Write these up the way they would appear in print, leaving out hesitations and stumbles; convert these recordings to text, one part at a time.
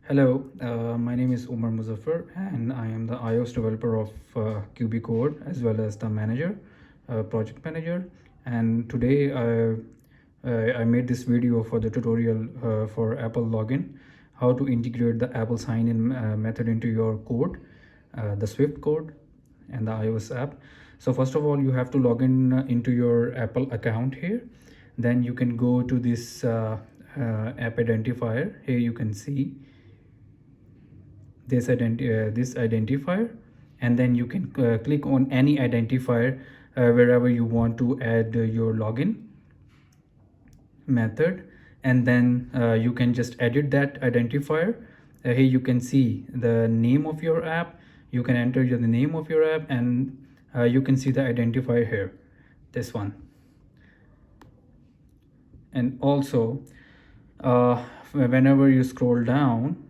Hello, my name is Umar Muzaffar, and I am the iOS developer of Cubycode as well as the manager, project manager. And today I made this video for the tutorial for Apple login, how to integrate the Apple sign-in method into your code, the Swift code, and the iOS app. So first of all, you have to log in into your Apple account here. Then you can go to this app identifier. Here you can see this identifier, and then you can click on any identifier wherever you want to add your login method, and then you can just edit that identifier. Here you can see the name of your app. You can enter the name of your app, and you can see the identifier here, this one. And also whenever you scroll down,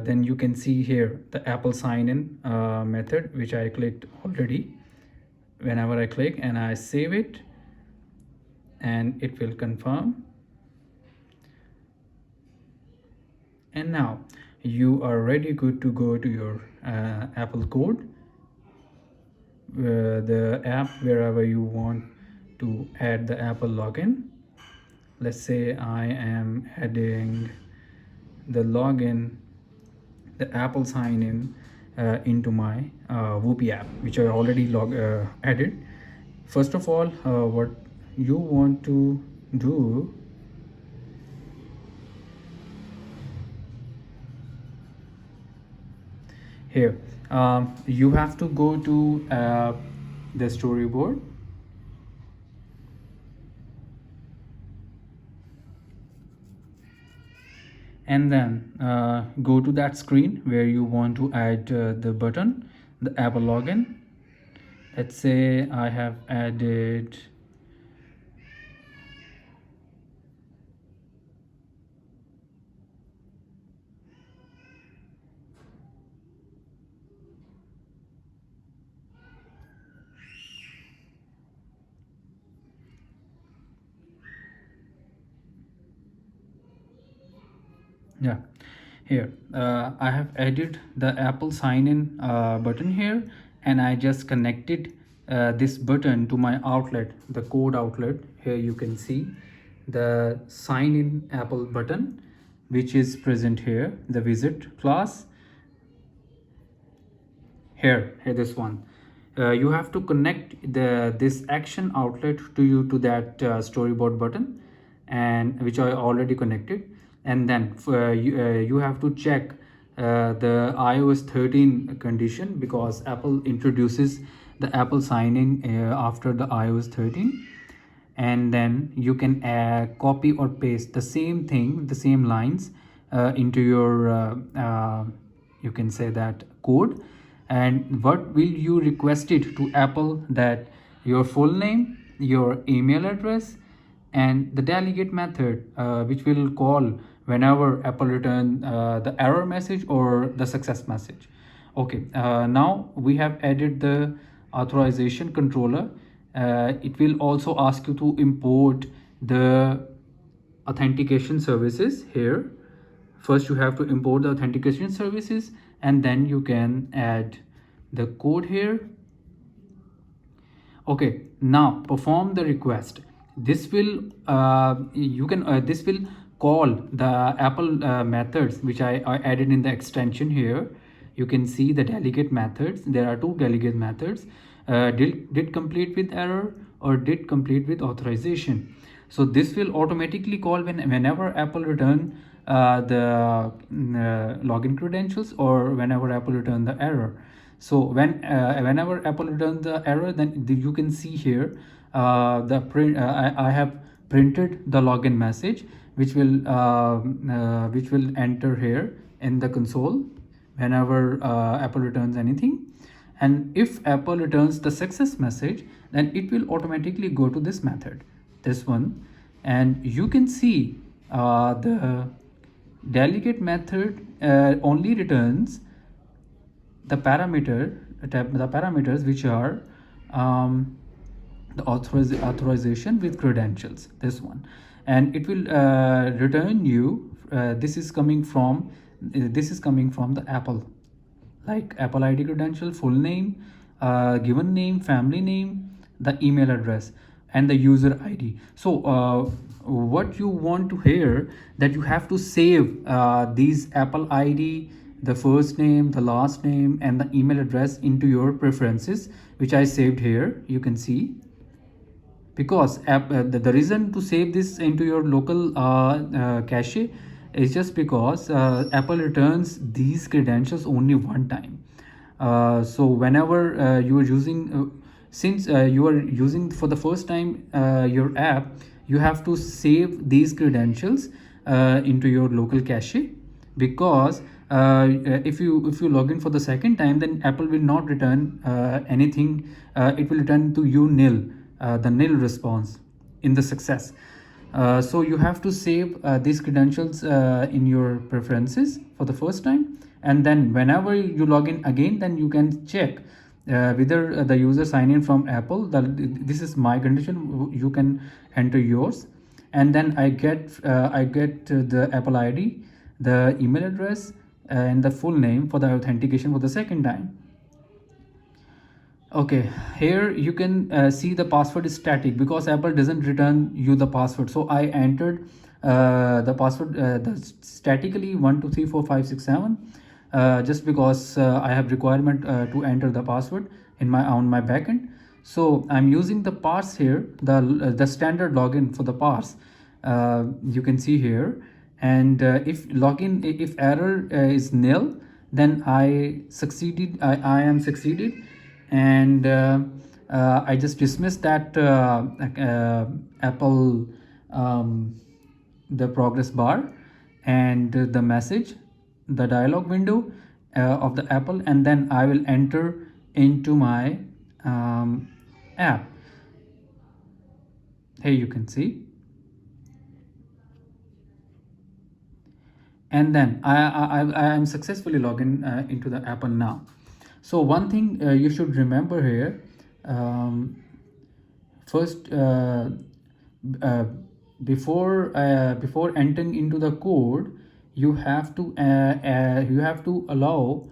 then you can see here the Apple sign-in method, which I clicked already. Whenever I click and I save it, and it will confirm. And now you are ready, good to go to your Apple code, the app, wherever you want to add the Apple login. Let's say I am adding the login, the Apple sign-in into my Whoopee app, which I already added. First of all, what you want to do, here you have to go to the storyboard, and then go to that screen where you want to add the button, the Apple login. Let's say I have added yeah, here I have added the Apple sign-in button here, and I just connected this button to my outlet, the code outlet. Here you can see the sign-in Apple button, which is present here, the visit class. Here this one. You have to connect this action outlet to that storyboard button, and which I already connected. And then you have to check the iOS 13 condition, because Apple introduces the Apple sign-in after the iOS 13. And then you can copy or paste the same thing, the same lines into your you can say that code. And what will you request it to Apple, that your full name, your email address, and the delegate method, which will call whenever Apple return the error message or the success message. Okay, now we have added the authorization controller. It will also ask you to import the authentication services here. First you have to import the authentication services, and then you can add the code here. Okay, now perform the request. This will this will call the Apple methods, which I added in the extension here. You can see the delegate methods. There are two delegate methods, did complete with error or did complete with authorization. So this will automatically call whenever Apple return the login credentials, or whenever Apple return the error. So whenever Apple returns the error, then you can see here I have printed the login message, which will enter here in the console whenever Apple returns anything. And if Apple returns the success message, then it will automatically go to this method, this one. And you can see the delegate method only returns the parameters which are the authorization with credentials, this one. And it will return you, this is coming from this is coming from the Apple, like Apple ID credential, full name, given name, family name, the email address, and the user ID. So what you want to hear, that you have to save these Apple ID, the first name, the last name, and the email address into your preferences, which I saved here. You can see, because the reason to save this into your local cache is just because Apple returns these credentials only one time. So whenever you are using since you are using for the first time your app, you have to save these credentials into your local cache, because if you log in for the second time, then Apple will not return anything. It will return to you nil, the nil response in the success. So you have to save these credentials in your preferences for the first time, and then whenever you log in again, then you can check whether the user sign in from Apple. This is my condition, you can enter yours, and then I get the Apple ID, the email address, and the full name for the authentication for the second time. Okay, here you can see the password is static because Apple doesn't return you the password. So I entered the password statically 1234567, just because I have requirement to enter the password in my on my backend. So I'm using the parse here, the standard login for the parse. You can see here, and if error is nil, then I succeeded. I am succeeded, and I just dismissed that Apple, the progress bar, and the message, the dialog window of the Apple, and then I will enter into my app. Here you can see, and then I am successfully logged in into the Apple now. So one thing you should remember here, first before entering into the code, you have to allow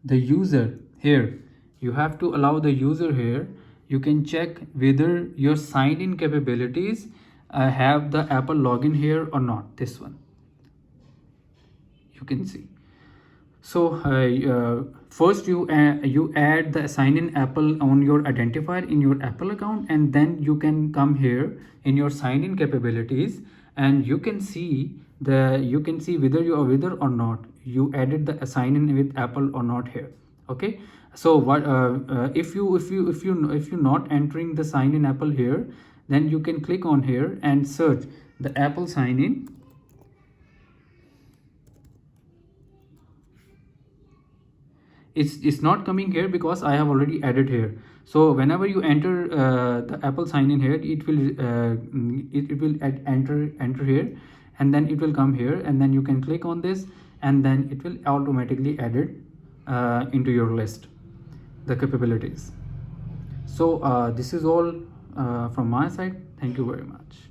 the user here. You have to allow the user here. You can check whether your sign-in capabilities have the Apple login here or not. This one you can see. So first you add the sign-in Apple on your identifier in your Apple account, and then you can come here in your sign-in capabilities, and you can see whether or not you added the sign-in with Apple or not here. Okay, so what if you not entering the sign-in Apple here, then you can click on here and search the Apple sign-in. It's not coming here because I have already added here. So whenever you enter the Apple sign in here, it will enter here, and then it will come here, and then you can click on this, and then it will automatically add it into your list, the capabilities. So this is all from my side. Thank you very much.